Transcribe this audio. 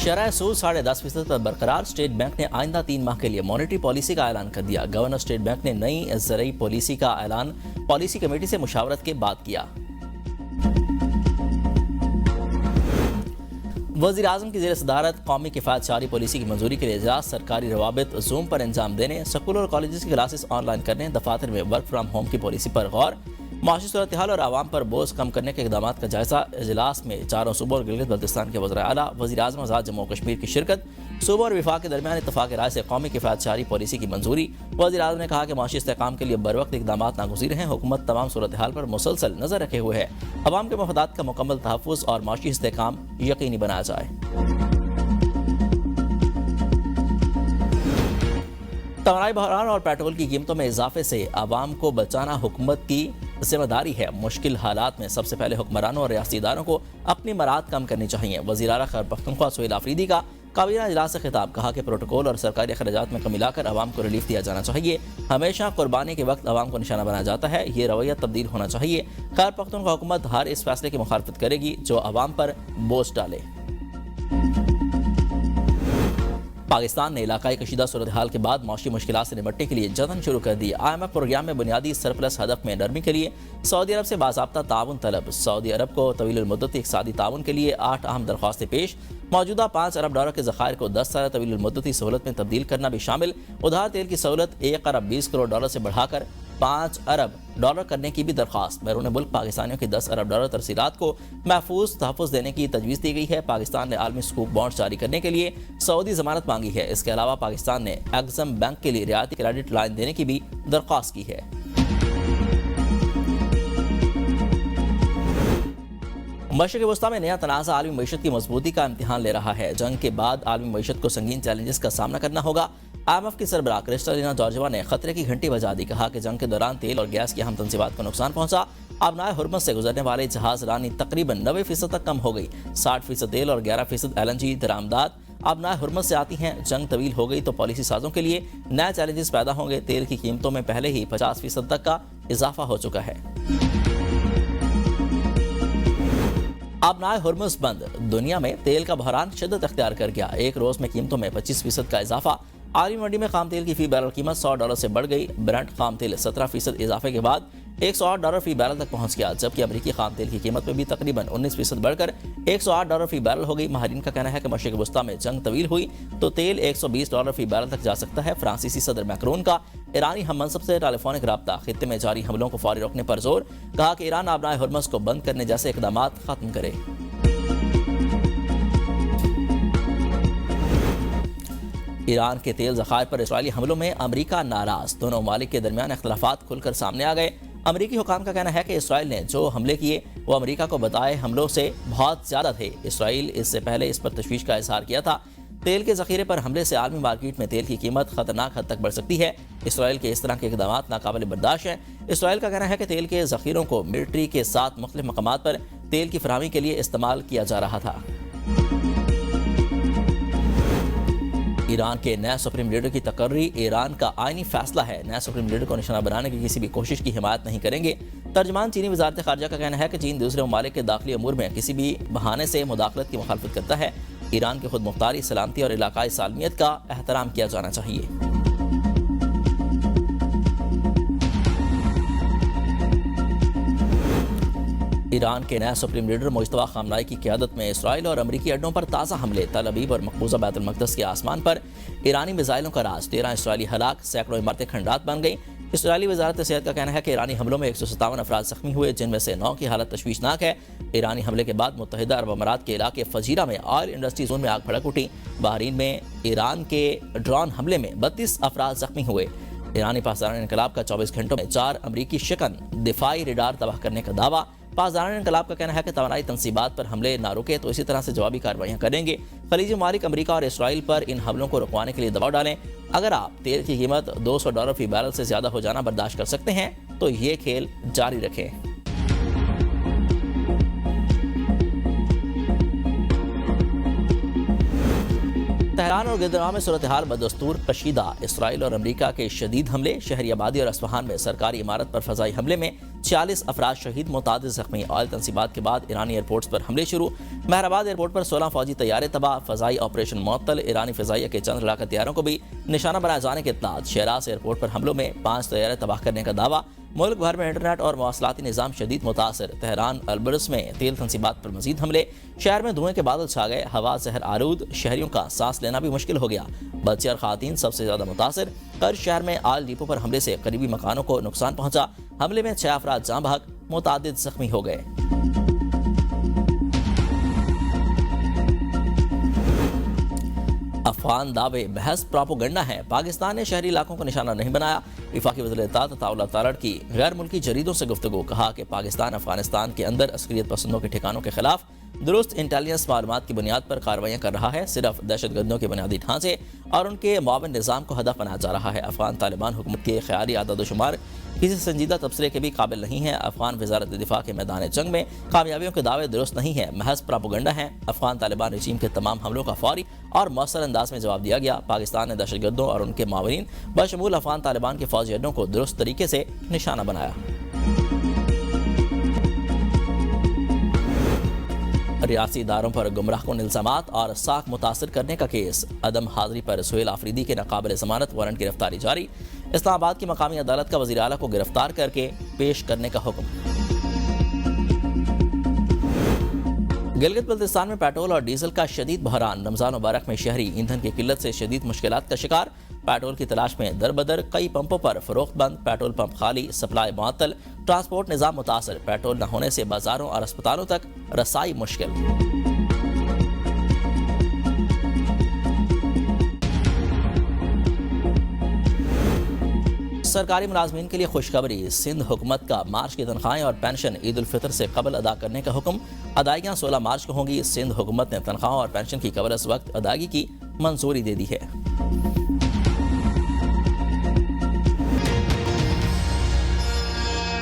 शरह सूद 10.5% पर बरकरार। स्टेट बैंक ने आइंदा 3 माह के लिए मॉनेटरी पॉलिसी का ऐलान कर दिया। गवर्नर स्टेट बैंक ने नई ज़रई पॉलिसी का ऐलान पॉलिसी कमेटी से मुशावरत के बाद किया। वज़ीर आज़म की ज़ेर सदारत कौमी किफ़ायत शारी पॉलिसी की मंजूरी के लिए इजलास। सरकारी रवाबित जूम पर इंजाम देने, स्कूल और कॉलेज की क्लासेस ऑनलाइन करने, दफातर में वर्क फ्राम होम की पॉलिसी पर गौर, माशी सूरत हाल और आवाम पर बोझ कम करने के इक़दामात का जायजा। इजलास में चारों सूबों और गिलगित बल्तिस्तान के वज़ीर आला, वज़ीर आज़म आज़ाद जम्मू कश्मीर की शिरकत। सूबा और विफाक के दरमियान इत्तफ़ाक़ राय से कौमी किफ़ायत शारी पॉलिसी की मंजूरी। वज़ीर आज़म ने कहा कि माशी इस्तेहकाम के लिए बरवक्त इक़दामात नागुज़ीर हैं। हुकूमत तमाम सूरत हाल पर मुसलसल नज़र रखे हुए है। अवाम के मफादात का मुकम्मल तहफ़्फ़ुज़ और माशी इस्तेहकाम यकीनी बनाया जाए। तवानाई बहरान और पेट्रोल की कीमतों में इजाफे से आवाम को बचाना हुकूमत की जिम्मेदारी है। मुश्किल हालात में सबसे पहले हुक्मरानों और रियासती इदारों को अपनी मराद कम करनी चाहिए। वज़ीर आला खैबर पख्तूनख्वा सुहेल आफरीदी का काबीना इजलास से खिताब। कहा कि प्रोटोकॉल और सरकारी अखराजात में कमी लाकर आवाम को रिलीफ दिया जाना चाहिए। हमेशा कुर्बानी के वक्त आवाम को निशाना बनाया जाता है, ये रवैया तब्दील होना चाहिए। खैबर पख्तूनख्वा हुकूमत हर इस फैसले की मुखालफत करेगी जो आवाम पर बोझ डाले। पाकिस्तान ने इलाकाई कशीदा सूरत हाल के बाद मौशी मुश्किलात से निपटने के लिए जतन शुरू कर दिए। IMF प्रोग्राम में बुनियादी सरप्लस हदफ में नरमी के लिए सऊदी अरब से बाज़ाब्ता ताउन तलब। सऊदी अरब को तवील मुद्दत इक़्तिसादी ताउन के लिए 8 अहम दरख्वास्तें पेश। मौजूदा $5 अरब के ज़खायर को 10 साल तवील मुद्दती सहूलत में तब्दील करना भी शामिल। उधार तेल की सहूलत $1 अरब 20 करोड़ से बढ़ाकर $5 अरब करने की भी दरख्वास्त। बैरून मुल्क पाकिस्तानियों की $10 अरब तरसीलात को महफूज तहफ़्फ़ुज़ देने की तजवीज़ दी गई है। पाकिस्तान ने आलमी सुकूक बॉन्ड जारी करने के लिए सऊदी ज़मानत मांगी है। इसके अलावा पाकिस्तान ने एक्सिम बैंक के लिए रियायती क्रेडिट लाइन देने की भी दरख्वास्त की है। मशरिक़ वस्ता में नया तनाज़ा आलमी मईशत की मजबूती का इम्तिहान ले रहा है। जंग के बाद आलमी मईशत को संगीन चैलेंजेस का सामना करना होगा। IMF की सरबराह क्रिस्टलिना जॉर्जिवा ने खतरे की घंटी बजा दी। कहा कि जंग के दौरान तेल और गैस की अहम तंसीबात को नुकसान पहुंचा। आबनाए हुर्मुज़ से गुजरने वाले जहाज रानी तकरीबन 90% तक कम हो गई। 60% तेल और 11% LNG दरामदात आबनाए हुर्मुज़ से आती हैं। जंग तवील हो गई तो पॉलिसी साजों के लिए नए चैलेंजेस पैदा होंगे। तेल की कीमतों में पहले ही 50% तक का इजाफा हो चुका है। आबनाए हुर्मुज़ बंद, दुनिया में तेल का बहरान शिद्दत अख्तियार कर गया। एक रोज में कीमतों में 25% का इजाफा। आलमी मंडी में खाम तेल की फी बैरल कीमत $100 से बढ़ गई। ब्रेंट खाम तेल 17% इजाफे के बाद $108 फी बैरल तक पहुंच गया। जबकि अमरीकी खाम तेल की कीमत में भी तकरीबन 19% बढ़कर $108 फी बैरल हो गई। माहिरीन का कहना है कि मशरिक़ वस्ता में जंग तवील हुई तो तेल $120 फी बैरल तक जा सकता है। फ्रांसीसी सदर मैक्रोन का ईरानी हम मनसब से टेलीफोनिक रब्ता। खित्ते में जारी हमलों को फौरी रोकने पर जोर। कहा कि ईरान आबनाए हुर्मुज़ को बंद करने जैसे इक़दामात खत्म करे। ईरान के तेल ज़खायर पर इसराइली हमलों में अमरीका नाराज। दोनों ममालिक के दरमियान इख्तलाफात खुलकर सामने आ गए। अमरीकी हुकाम का कहना है कि इसराइल ने जो हमले किए वो अमरीका को बताए हमलों से बहुत ज़्यादा थे। इसराइल इससे पहले इस पर तशवीश का इजहार किया था। तेल के ज़ख़ीरे पर हमले से आलमी मार्केट में तेल की कीमत खतरनाक हद तक बढ़ सकती है। इसराइल के इस तरह के इक़दामात नाकाबिल बर्दाश्त हैं। इसराइल का कहना है कि तेल के ज़ख़ीरों को मिलिट्री के साथ मुख्तलिफ मकामात पर तेल की फराहमी के लिए इस्तेमाल किया जा रहा था। ईरान के नए सुप्रीम लीडर की तकर्री ईरान का आईनी फैसला है। नए सुप्रीम लीडर को निशाना बनाने की किसी भी कोशिश की हिमायत नहीं करेंगे। तर्जमान चीनी वजारत खारजा का कहना है कि चीन दूसरे ममालिक के दाखिली अमूर में किसी भी बहाने से मुदाखलत की मुखालफत करता है। ईरान की खुद मुख्तारी, सलामती और इलाकाई सालमियत का एहतराम किया जाना चाहिए। ईरान के नए सुप्रीम लीडर मुज्तबा खामनाई की क़यादत में इसराइल और अमरीकी अड्डों पर ताज़ा हमले। तल अबीब और मकबूजा बैतुल मक़दस के आसमान पर ईरानी मिसाइलों का राज। 13 इसराइली हलाक, सैकड़ों इमारतें खंडात बन गई। इसराइली वजारत सेहत का कहना है कि ईरानी हमलों में 157 अफराद जख्मी हुए, जिनमें से 9 की हालत तशवीशनाक है। ईरानी हमले के बाद मुत्तहिदा अरब अमारात के इलाके फजीरा में ऑयल इंडस्ट्री जोन में आग भड़क उठी। बहरीन में ईरान के ड्रोन हमले में 32 अफराद जख्मी हुए। ईरानी पासदारान इनकलाब का 24 घंटों में 4 अमरीकी शिकन दिफाई रेडार तबाह करने का दावा। पासदारान इनकलाब का कहना है कि तवानाई तंसीबात पर हमले ना रुके तो इसी तरह से जवाबी कार्रवाइयाँ करेंगे। खलीजी ममालिक अमरीका और इसराइल पर इन हमलों को रुकवाने के लिए दबाव डालें। अगर आप तेल की कीमत $200 फी बैरल से ज़्यादा हो जाना बर्दाश्त कर सकते हैं तो ये खेल जारी रखें। तेहरान और गिरदराम में सूरत हाल बदस्तूर कशीदा। इसराइल और अमरीका के शदीद हमले। शहरी आबादी और अस्फहान में सरकारी इमारत पर फ़ज़ाई हमले में 46 अफराद शहीद, मुतादिद जख्मी। ऑयल तनसीबात के बाद ईरानी एयरपोर्ट्स पर हमले शुरू। महराबाद एयरपोर्ट पर 16 फौजी तैयारे तबाह, फ़ज़ाई ऑपरेशन मुअत्तल। ईरानी फ़ज़ाइया के चंद लड़ाका तैयारों को भी निशाना बनाए जाने के इत्तलात। शहराज एयरपोर्ट पर हमलों में 5 तैयारे तबाह करने का दावा। मुल्क भर में इंटरनेट और मवासलाती निज़ाम शदीद मुतासर। तेहरान अल्बर्स में तेल तनसीबात पर मजीद हमले। शहर में धुएं के बादल छा गए, हवा जहर आलूद, शहरियों का सांस लेना भी मुश्किल हो गया। बच्चे और खातन सबसे ज़्यादा मुतासर। कर शहर में आल डिपो पर हमले से करीबी मकानों को नुकसान पहुंचा। हमले में 6 अफराद जाँ बहक, मुतादिद जख्मी हो गए। अफगान दावे महज प्रोपोगंडा है। पाकिस्तान ने शहरी इलाकों को निशाना नहीं बनाया। वफाकी वज़ीर इत्तेहाद अताउल्लाह तारड़ की गैर मुल्की जरीदों से गुफ्तगू। कहा कि पाकिस्तान अफगानिस्तान के अंदर अस्करियत पसंदों के ठिकानों के खिलाफ दुरुस्त इंटेलिजेंस मालूमात की बुनियाद पर कार्रवाइयाँ कर रहा है। सिर्फ दहशतगर्दों के बुनियादी ढांचे और उनके मुआविन निज़ाम को हदफ बनाया जा रहा है। अफगान तालिबान हुकूमत के ख्याली आदत-ओ-शुमार किसी संजीदा तबसरे के भी काबिल नहीं है। अफगान वजारत दिफा के मैदान जंग में कामयाबियों के दावे दुरुस्त नहीं है, महज प्रोपोगंडा है। अफगान तालिबान रजीम के तमाम हमलों का फौरी और मौसर अंदाज में जवाब दिया गया। पाकिस्तान ने दहशतगर्दों और उनके मावरीन बशमूल अफगान तालिबान के फौजी अड्डों को दुरुस्त तरीके से निशाना बनाया। रियासी इदारों पर गुमराहकुन इल्जामात और साख मुतासर करने का केस। अदम हाजिरी पर सुहेल आफरीदी के नाकाबिल ज़मानत वारंट गिरफ्तारी जारी। इस्लामाबाद की मकामी अदालत का वज़ीर आला को गिरफ्तार करके पेश करने का हुक्म। गिलगित बल्तिस्तान में पेट्रोल और डीजल का शदीद बहरान। रमज़ान मुबारक में शहरी ईंधन की किल्लत से शदीद मुश्किलात का शिकार। पेट्रोल की तलाश में दर बदर, कई पंपों पर फरोख्त बंद, पेट्रोल पंप खाली, सप्लाई मुअत्तल, ट्रांसपोर्ट निज़ाम मुतासर। पेट्रोल न होने से बाजारों और अस्पतालों तक रसाई मुश्किल। सरकारी मुलाजमीन के लिए खुशखबरी। सिंध हुकूमत का मार्च की तनख्वाहें और पेंशन ईद उल फितर से कबल अदा करने का हुक्म। अदायगियाँ 16 मार्च को होंगी। सिंध हुकूमत ने तनख्वाहों और पेंशन की कबल अज़ वक्त अदायगी की मंजूरी दे दी है।